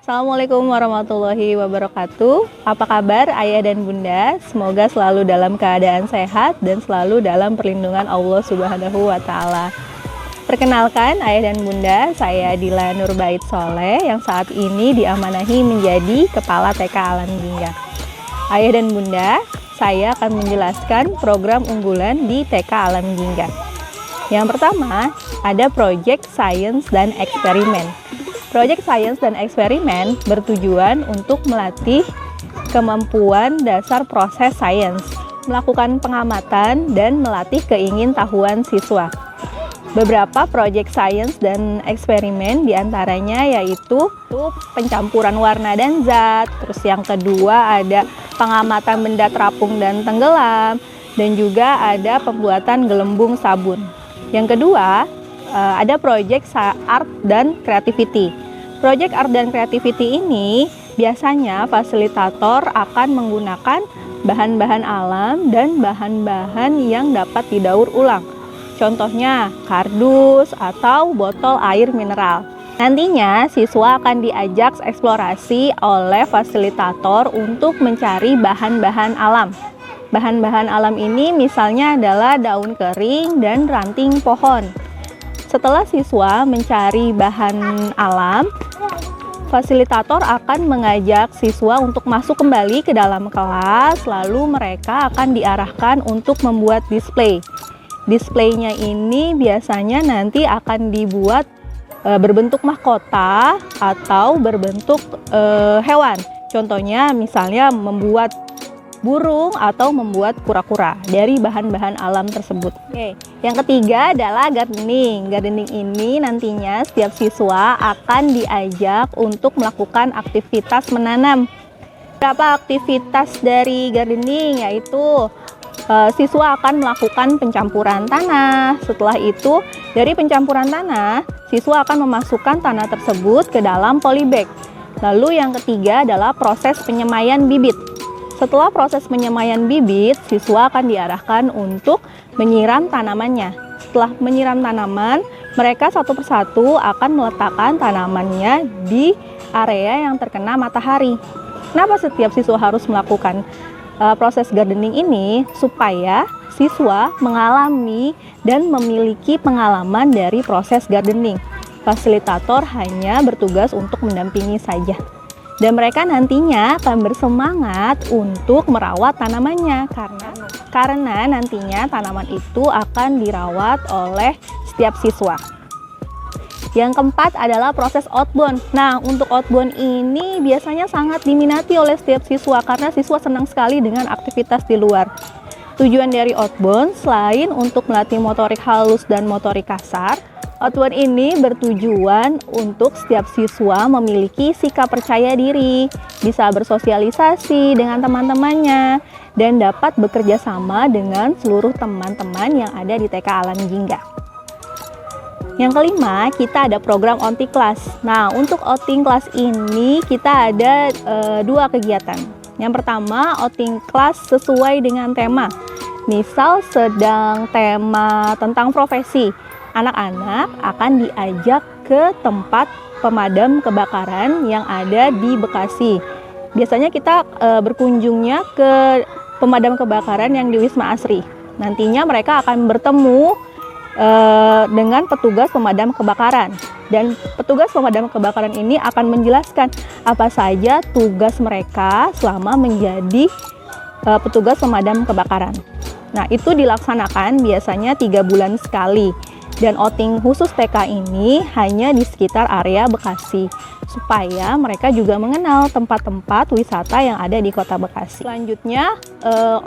Assalamualaikum warahmatullahi wabarakatuh. Apa kabar ayah dan bunda? Semoga selalu dalam keadaan sehat dan selalu dalam perlindungan Allah Subhanahu wa Ta'ala. Perkenalkan ayah dan bunda, saya Dila Nurbait Soleh yang saat ini diamanahi menjadi Kepala TK Alam Jingga. Ayah dan bunda, saya akan menjelaskan program unggulan di TK Alam Jingga. Yang pertama, ada Project Science dan Eksperimen. Project Science dan Eksperimen bertujuan untuk melatih kemampuan dasar proses sains, melakukan pengamatan, dan melatih keingintahuan siswa. Beberapa Project Science dan Eksperimen diantaranya yaitu pencampuran warna dan zat, terus yang kedua ada pengamatan benda terapung dan tenggelam, dan juga ada pembuatan gelembung sabun. Yang kedua, ada Project Art dan Creativity. Project Art dan Creativity ini biasanya fasilitator akan menggunakan bahan-bahan alam dan bahan-bahan yang dapat didaur ulang. Contohnya kardus atau botol air mineral. Nantinya siswa akan diajak eksplorasi oleh fasilitator untuk mencari bahan-bahan alam. Bahan-bahan alam ini misalnya adalah daun kering dan ranting pohon. Setelah siswa mencari bahan alam, fasilitator akan mengajak siswa untuk masuk kembali ke dalam kelas, lalu mereka akan diarahkan untuk membuat display. Displaynya ini biasanya nanti akan dibuat berbentuk mahkota atau berbentuk hewan. Contohnya misalnya membuat burung atau membuat kura-kura dari bahan-bahan alam tersebut. Oke. Yang ketiga adalah gardening. Gardening ini nantinya setiap siswa akan diajak untuk melakukan aktivitas menanam. Beberapa aktivitas dari gardening yaitu siswa akan melakukan pencampuran tanah. Setelah itu, dari pencampuran tanah, siswa akan memasukkan tanah tersebut ke dalam polybag. Lalu yang ketiga adalah proses penyemaian bibit. Setelah proses penyemaian bibit, siswa akan diarahkan untuk menyiram tanamannya. Setelah menyiram tanaman, mereka satu persatu akan meletakkan tanamannya di area yang terkena matahari. Kenapa setiap siswa harus melakukan proses gardening ini? Supaya siswa mengalami dan memiliki pengalaman dari proses gardening. Fasilitator hanya bertugas untuk mendampingi saja. Dan mereka nantinya akan bersemangat untuk merawat tanamannya karena nantinya tanaman itu akan dirawat oleh setiap siswa. Yang keempat adalah proses outbound. Nah, untuk outbound ini biasanya sangat diminati oleh setiap siswa karena siswa senang sekali dengan aktivitas di luar. Tujuan dari outbound selain untuk melatih motorik halus dan motorik kasar, outbound ini bertujuan untuk setiap siswa memiliki sikap percaya diri, bisa bersosialisasi dengan teman-temannya, dan dapat bekerja sama dengan seluruh teman-teman yang ada di TK Alam Jingga. Yang kelima, kita ada program outing class. Nah, untuk outing class ini kita ada dua kegiatan. Yang pertama, outing class sesuai dengan tema. Misal sedang tema tentang profesi, anak-anak akan diajak ke tempat pemadam kebakaran yang ada di Bekasi. Biasanya kita berkunjungnya ke pemadam kebakaran yang di Wisma Asri. Nantinya mereka akan bertemu dengan petugas pemadam kebakaran. Dan petugas pemadam kebakaran ini akan menjelaskan apa saja tugas mereka selama menjadi petugas pemadam kebakaran. Nah, itu dilaksanakan biasanya 3 bulan sekali. Dan outing khusus TK ini hanya di sekitar area Bekasi, supaya mereka juga mengenal tempat-tempat wisata yang ada di kota Bekasi. Selanjutnya,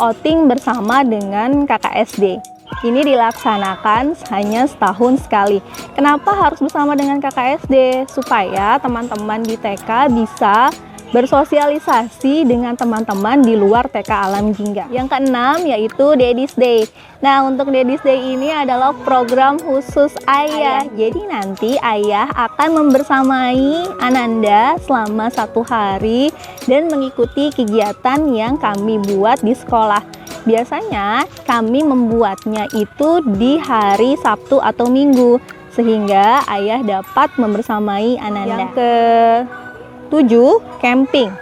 outing bersama dengan KKSD. Ini dilaksanakan hanya setahun sekali. Kenapa harus bersama dengan KKSD? Supaya teman-teman di TK bisa bersosialisasi dengan teman-teman di luar TK Alam Jingga. Yang keenam yaitu Daddy's Day. Nah, untuk Daddy's Day ini adalah program khusus ayah. Jadi nanti ayah akan membersamai Ananda selama 1 hari dan mengikuti kegiatan yang kami buat di sekolah. Biasanya kami membuatnya itu di hari Sabtu atau Minggu, sehingga ayah dapat membersamai Ananda. Yang 7. Camping.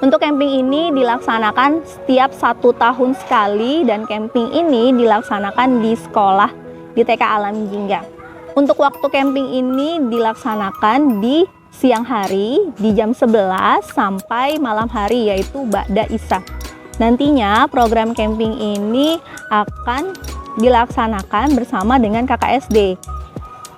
Untuk camping ini dilaksanakan setiap 1 tahun sekali, dan camping ini dilaksanakan di sekolah di TK Alam Jingga. Untuk waktu camping ini dilaksanakan di siang hari di jam 11 sampai malam hari, yaitu ba'da isya. Nantinya program camping ini akan dilaksanakan bersama dengan KKSD.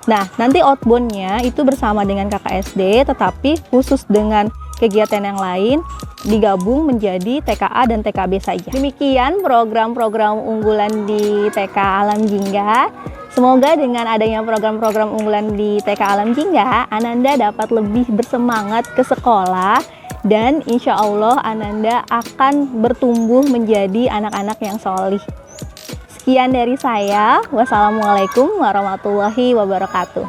Nah, nanti outboundnya itu bersama dengan KKSD, tetapi khusus dengan kegiatan yang lain digabung menjadi TKA dan TKB saja. Demikian program-program unggulan di TK Alam Jingga. Semoga dengan adanya program-program unggulan di TK Alam Jingga, Ananda dapat lebih bersemangat ke sekolah, dan insya Allah Ananda akan bertumbuh menjadi anak-anak yang solih. Sekian dari saya. Wassalamualaikum warahmatullahi wabarakatuh.